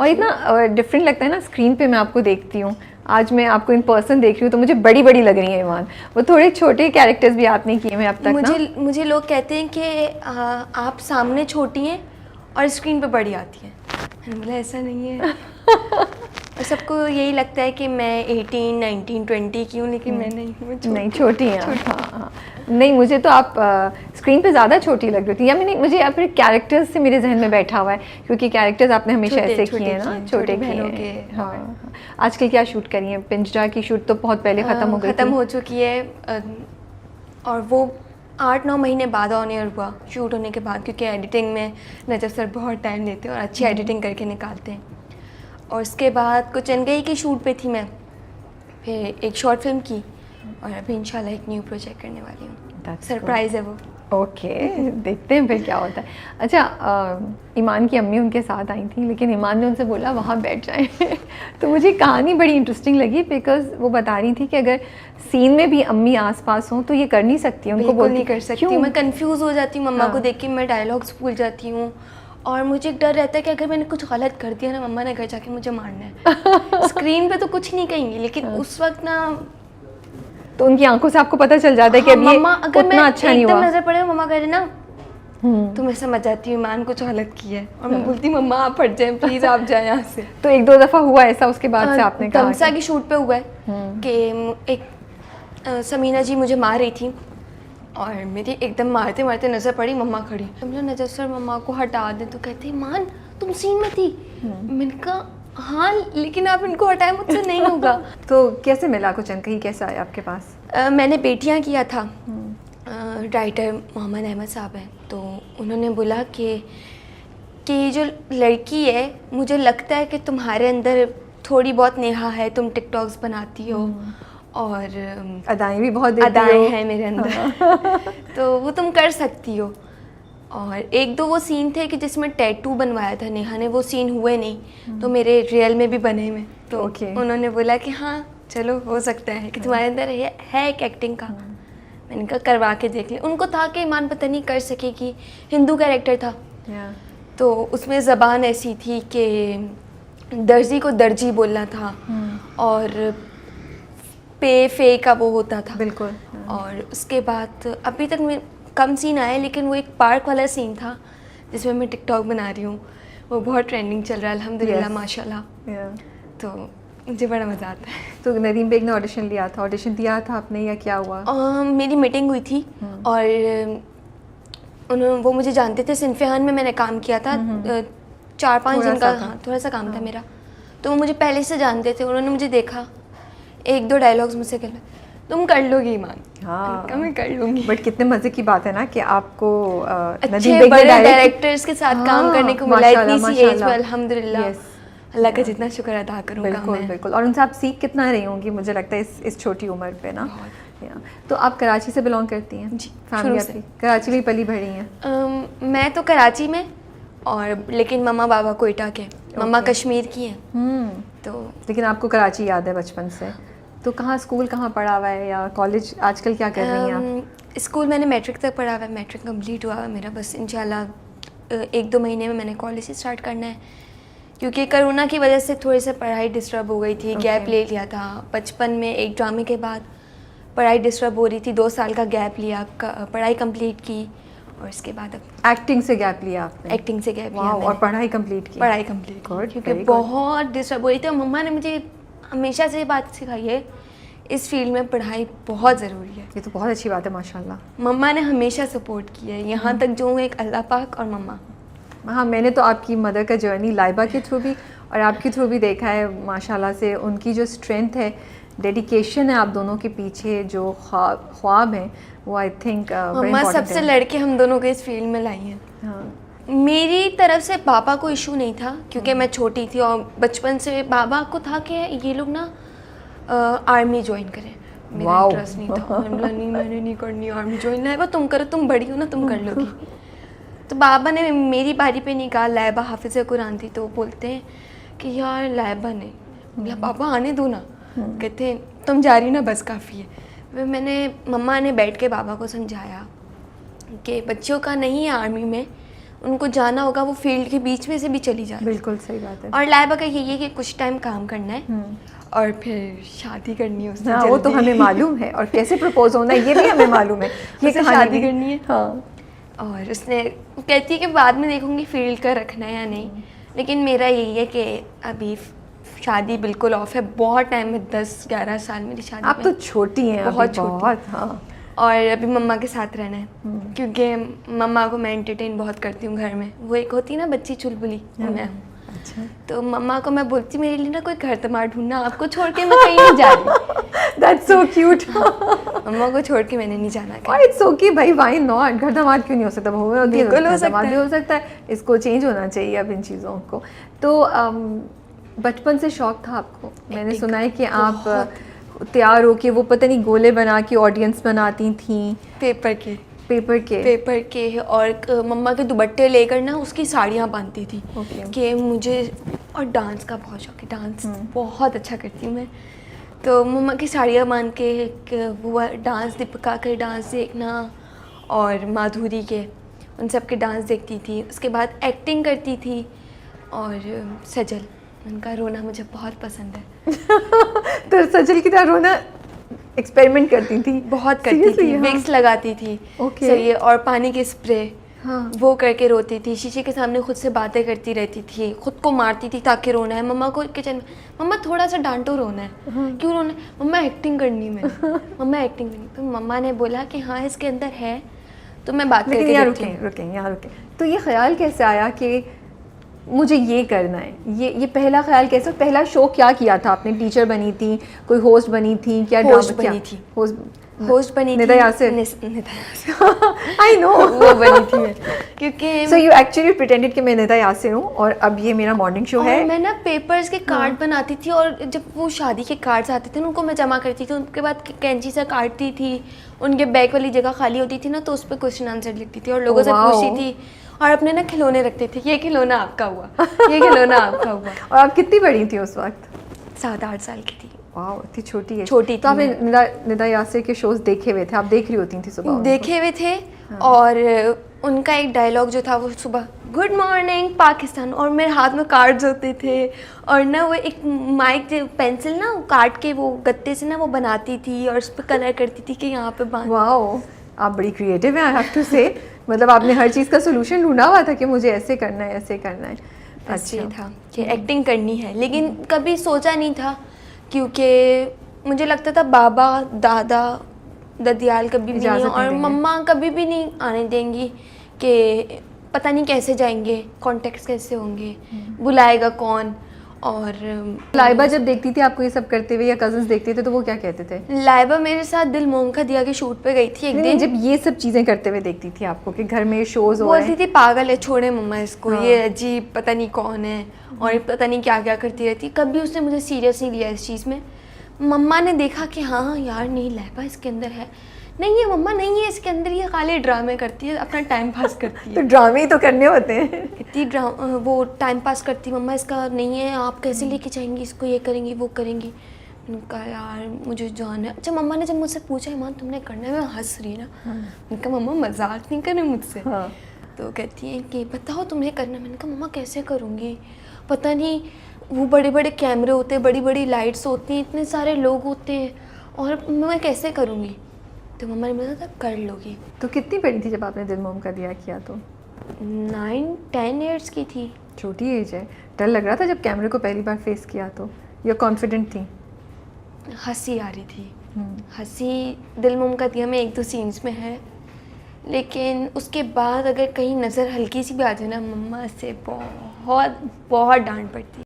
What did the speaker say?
और इतना डिफरेंट लगता है ना स्क्रीन पे मैं आपको देखती हूँ, आज मैं आपको इन पर्सन देख रही हूँ तो मुझे बड़ी बड़ी लग रही है ईमान। वो थोड़े छोटे कैरेक्टर्स भी आपने किए हैं अब तक ना। मुझे लोग कहते हैं कि आप सामने छोटी हैं और स्क्रीन पे बड़ी आती हैं। मैंने बोला ऐसा नहीं है। और सबको यही लगता है कि मैं 18, 19, 20 की हूँ, लेकिन मैं नहीं हूँ, नहीं छोटी हैं। हाँ, नहीं मुझे तो आप स्क्रीन पे ज़्यादा छोटी लग रही थी, या मैंने मुझे आप कैरेक्टर्स से मेरे जहन में बैठा हुआ है, क्योंकि कैरेक्टर्स आपने हमेशा ऐसे किए हैं ना, छोटे बहनों के। हाँ, आजकल क्या शूट करी है? पिंजरा की शूट तो बहुत पहले ख़त्म हो चुकी है, और वो 8-9 महीने बाद ऑन एयर हुआ शूट होने के बाद, क्योंकि एडिटिंग में नजर सर बहुत टाइम लेते हैं और अच्छी एडिटिंग करके निकालते हैं। और उसके बाद कुछ अनगई की शूट पे थी मैं, फिर एक शॉर्ट फिल्म की, और अभी इंशाल्लाह एक न्यू प्रोजेक्ट करने वाली हूँ। सरप्राइज़ है वो। ओके देखते हैं फिर क्या होता है। अच्छा, ईमान की अम्मी उनके साथ आई थी, लेकिन ईमान ने उनसे बोला वहाँ बैठ जाएं। तो मुझे कहानी बड़ी इंटरेस्टिंग लगी, बिकॉज वो बता रही थी कि अगर सीन में भी अम्मी आसपास हो तो ये कर नहीं सकती, उनको बोल नहीं कर सकती। मैं कंफ्यूज हो जाती हूँ मम्मा को देख के, मैं डायलॉग्स भूल जाती हूँ, और मुझे एक डर रहता है कि अगर मैंने कुछ गलत कर दिया ना, मम्मा ने घर जाके मुझे मारना है। स्क्रीन पे तो कुछ नहीं कहेंगी, लेकिन उस वक्त ना तो उनकी आंखों से आपको पता चल जाता है कि अब ये उतना अच्छा नहीं हुआ। नजर पड़े मम्मा कह रहे ना, तो मैं समझ जाती हूँ ईमान कुछ गलत किया है, और मैं बोलती मम्मा आप हट जाएं प्लीज, आप जाएं यहाँ से। तो 1-2 दफा हुआ ऐसा उसके बाद से आपने कहा? तमसा की शूट पे हुआ है कि एक समीना जी मुझे मार रही थी, और मेरी एकदम मारते मारते नजर पड़ी मम्मा खड़ी। मैंने नजर सर मम्मा को हटा दे, तो कहते ईमान तुम सीन में थी। मैंने कहा हाँ, लेकिन आप इनको हटाएं, मुझसे नहीं होगा। तो कैसे मिला कुछ अनकही, कैसा आया आपके पास? मैंने बेटियां किया था, राइटर मोहम्मद अहमद साहब हैं, तो उन्होंने बोला कि जो लड़की है, मुझे लगता है कि तुम्हारे अंदर थोड़ी बहुत नेहा है, तुम टिकटॉक्स बनाती हो और अदाएं भी बहुत अदाएं हैं मेरे अंदर। तो वो तुम कर सकती हो। और 1-2 वो सीन थे कि जिसमें टैटू बनवाया था नेहा ने, वो सीन हुए नहीं, तो मेरे रियल में भी बने हुए। तो उन्होंने बोला कि हाँ चलो हो सकता है कि तुम्हारे अंदर है एक एक्टिंग का। मैंने कहा करवा के देख ले। उनको था कि ईमान पता नहीं कर सकेगी, हिंदू कैरेक्टर था, तो उसमें ज़बान ऐसी थी कि दर्जी को दर्जी बोलना था, और पे का वो होता था। बिल्कुल। और उसके बाद अभी तक मैं कम सीन आए, लेकिन वो एक पार्क वाला सीन था जिसमें मैं टिकटॉक बना रही हूँ, वो बहुत ट्रेंडिंग चल रहा है अल्हम्दुलिल्लाह माशाल्लाह। तो मुझे बड़ा मज़ा आता है। तो नदीम बेग ने ऑडिशन लिया था, ऑडिशन दिया था आपने या क्या हुआ? मेरी मीटिंग हुई थी, और वो मुझे जानते थे, सिनफिहान में मैंने काम किया था 4-5 दिन का। हाँ थोड़ा सा काम था मेरा, तो वो मुझे पहले से जानते थे। उन्होंने मुझे देखा, 1-2 डायलॉग्स मुझसे कहला तुम कर लोगी ईमान। हाँ मैं कर लूँगी। बट कितने मज़े की बात है ना कि आपको अच्छे बड़े डायरेक्टर्स के साथ काम करने को मिला इतनी सी एज में, अल्हम्दुलिल्लाह। अल्लाह का जितना शुक्र अदा करूँगा। बिल्कुल बिल्कुल। और उनसे आप सीख कितना रही होंगी, मुझे लगता है इस छोटी उम्र पे ना। तो आप कराची से बिलोंग करती हैं? जी, फैमिली आपकी कराची में पली बढ़ी हैं? मैं तो कराची में, और लेकिन मम्मा बाबा कोयटा के, मम्मा कश्मीर की हैं। तो लेकिन आपको कराची याद है बचपन से? तो कहाँ स्कूल कहाँ पढ़ा हुआ है, या कॉलेज आजकल क्या कर रही हैं आप? स्कूल मैंने मैट्रिक तक पढ़ा हुआ है, मैट्रिक कंप्लीट हुआ है मेरा, बस इंशाल्लाह 1-2 महीने में मैंने कॉलेज से स्टार्ट करना है, क्योंकि कोरोना की वजह से थोड़ी सी पढ़ाई डिस्टर्ब हो गई थी। गैप ले लिया था बचपन में, एक ड्रामे के बाद पढ़ाई डिस्टर्ब हो रही थी, 2 साल का गैप लिया, पढ़ाई कंप्लीट की, और इसके बाद अब एक्टिंग से गैप लिया आपने? एक्टिंग से गैप लिया और पढ़ाई कंप्लीट की? पढ़ाई कंप्लीट, क्योंकि बहुत डिस्टर्ब हो रही थी। और मम्मा ने मुझे हमेशा से ये बात सिखाई है, इस फील्ड में पढ़ाई बहुत ज़रूरी है। ये तो बहुत अच्छी बात है माशाल्लाह। मम्मा ने हमेशा सपोर्ट किया है, यहाँ तक जो एक अल्लाह पाक और मम्मा। हाँ, मैंने तो आपकी मदर का जर्नी लाइबा के थ्रू भी और आपके थ्रू भी देखा है माशाल्लाह से। उनकी जो स्ट्रेंथ है, डेडिकेशन है आप दोनों के पीछे, जो ख्वाब हैं, वो आई थिंक मम्मा सबसे लड़के हम दोनों को इस फील्ड में लाई हैं। हाँ। मेरी तरफ से पापा को इशू नहीं था, क्योंकि मैं छोटी थी, और बचपन से बाबा को था कि ये लोग ना आर्मी ज्वाइन करें। मेरा इंटरेस्ट नहीं था, नहीं मैंने नहीं करनी आर्मी ज्वाइन। लाइबा तुम करो, तुम बड़ी हो ना, तुम कर लोगी। तो बाबा ने मेरी बारी पे नहीं कहा, लाइबा हाफिज़ कुरान थी, तो बोलते हैं कि यार लाइबा ने बोला पापा आने दो ना, कहते तुम जा रही ना बस काफ़ी है। मैंने मम्मा ने बैठ के बाबा को समझाया कि बच्चों का नहीं है आर्मी में, उनको जाना होगा वो फील्ड के बीच में से भी चली जाती। बिल्कुल सही बात है। और लाइबा का यही है कि कुछ टाइम काम करना है और फिर शादी करनी है उससे। हाँ, वो तो हमें मालूम है, और कैसे प्रपोज होना है ये भी हमें मालूम है। ये शादी करनी है। हाँ। और उसने कहती है कि बाद में देखूंगी फील्ड का रखना है या नहीं, लेकिन मेरा यही है कि अभी शादी बिल्कुल ऑफ है। बहुत टाइम है, 10-11 साल मेरी शादी। आप तो छोटी हैं, बहुत छोटी। बहुत, हाँ। और अभी मम्मा के साथ रहना है, क्योंकि मम्मा को मैं एंटरटेन बहुत करती हूँ घर में। वो एक होती है ना बच्ची चुलबुली, वो मैं हूँ। अच्छा। तो मम्मा को मैं बोलती मेरे लिए ना कोई घर तमार ढूंढना, आपको छोड़ के मैं कहीं नहीं जा रही। That's so cute। मम्मा को छोड़ के मैंने नहीं जाना कहीं। और इट्स ओके भाई, व्हाई नॉट? घर दामाद क्यों नहीं हो सकता? बहू होती है, बिल्कुल हो सकता दामाद भी है। हो सकता है। इसको चेंज होना चाहिए अब इन चीज़ों को। तो बचपन से शौक था आपको? मैंने सुना है कि आप तैयार होके वो पता नहीं गोले बना के ऑडियंस बनाती थी पेपर के और मम्मा के दुपट्टे लेकर ना उसकी साड़ियाँ बांधती थी। कि मुझे, और डांस का बहुत शौक है, डांस बहुत अच्छा करती हूँ मैं। तो मम्मा की साड़ियाँ बांध के वो डांस, दीपिका के डांस देखना और माधुरी के, उन सब के डांस देखती थी। उसके बाद एक्टिंग करती थी। और सजल, उनका रोना मुझे बहुत पसंद है। तो सजल की तरह रोना एक्सपेरिमेंट करती थी? बहुत करती थी, विक्स लगाती थी। सही, और पानी के स्प्रे, वो करके रोती थी। शीशे के सामने खुद से बातें करती रहती थी, खुद को मारती थी ताकि रोना है। मम्मा को किचन में, मम्मा थोड़ा सा डांटो, रोना है। क्यों रोना है? मम्मा एक्टिंग करनी है मैंने। मम्मा एक्टिंग करनी। तो मम्मा ने बोला कि हाँ इसके अंदर है, तो मैं बात करके देखती हूँ। रुकें। तो ये ख्याल कैसे आया कि मुझे ये करना है? ये पहला ख्याल कैसे, पहला शो क्या किया था आपने? टीचर बनी थी, कोई होस्ट बनी थी, क्या होस्ट बनी थी? होस्ट बनी थी निदा यासिर। आई नो वो बनी थी मैं, क्योंकि सो यू एक्चुअली प्रिटेंडेड कि मैं निदा यासिर हूँ और अब ये मेरा मॉर्निंग शो है। मैं ना पेपर्स के कार्ड बनाती थी, और जब वो शादी के कार्ड्स आते थे उनको मैं जमा करती थी। उनके बाद कैंची से काटती थी, उनके बैक वाली जगह खाली होती थी ना, तो उस पर क्वेश्चन आंसर लिखती थी और लोगों से पूछती थी। और अपने ना खिलौने रखते थे, ये खिलौना आपका हुआ, ये खिलौना आपका हुआ। और आप कितनी बड़ी थी उस वक्त? 7-8 साल की थी। वाह, इतनी छोटी है। छोटी तो आपने निदा यासिर के शोज देखे हुए थे? आप देख रही होती थी सुबह? देखे हुए थे। और उनका एक डायलॉग जो था वो सुबह, गुड मॉर्निंग पाकिस्तान, और मेरे हाथ में कार्ड्स होते थे। और ना वो एक माइक पेंसिल ना काट के वो गत्ते से ना वो बनाती थी और उस पर कलर करती थी कि यहाँ पे बांध। वाओ, आप बड़ी क्रिएटिव हैं, आई हैव टू से। मतलब आपने हर चीज़ का सोल्यूशन ढूंढा हुआ था कि मुझे ऐसे करना है, ऐसे करना है। अच्छा था कि एक्टिंग करनी है, लेकिन कभी सोचा नहीं था, क्योंकि मुझे लगता था बाबा दादा ददियाल कभी भी नहीं, और मम्मा कभी भी नहीं आने देंगी कि पता नहीं कैसे जाएंगे, कॉन्टेक्ट्स कैसे होंगे, बुलाएगा कौन। और लाइबा जब देखती थी आपको ये सब करते हुए, या कजन्स देखते थे, तो वो क्या कहते थे? लाइबा मेरे साथ दिल मोम का दिया के शूट पे गई थी एक दिन। जब ये सब चीज़ें करते हुए देखती थी आपको कि घर में शोज हो रहे हैं, बोलती थी पागल है, छोड़े मम्मा इसको, ये अजीब पता नहीं कौन है और पता नहीं क्या क्या करती रहती। कभी उसने मुझे सीरियस नहीं लिया इस चीज़ में। मम्मा ने देखा कि हाँ यार नहीं, लाइबा इसके अंदर है, नहीं है मम्मा, नहीं है इसके अंदर, ये खाली ड्रामे करती है, अपना टाइम पास करती है। तो ड्रामे ही तो करने होते हैं। इतनी वो टाइम पास करती, मम्मा इसका नहीं है, आप कैसे लेके जाएंगी इसको, ये करेंगी वो करेंगी। मैंने कहा यार मुझे जाना है। अच्छा, मम्मा ने जब मुझसे पूछा ईमान तुमने करना है, मैं हंस रही ना। मैंने कहा मम्मा मजाक नहीं करे मुझसे। तो कहती है कि बताओ तुम्हें करना। मैंने कहा मम्मा कैसे करूँगी, पता नहीं, वो बड़े बड़े कैमरे होते हैं, बड़ी बड़ी लाइट्स होती हैं, इतने सारे लोग होते हैं, और मैं कैसे करूँगी। तो मम्मा ने बोला था कर लोगी। तो कितनी बड़ी थी जब आपने दिल मोम का दिया किया? तो 9-10 ईयर्स की थी। छोटी एज है। डर लग रहा था जब कैमरे को पहली बार फेस किया तो, या कॉन्फिडेंट थी? हंसी आ रही थी। हंसी दिल मोम का दिया में 1-2 सीन्स में है, लेकिन उसके बाद अगर कहीं नज़र हल्की सी भी आ जाए ना, मम्मा से बहुत बहुत डांट पड़ती।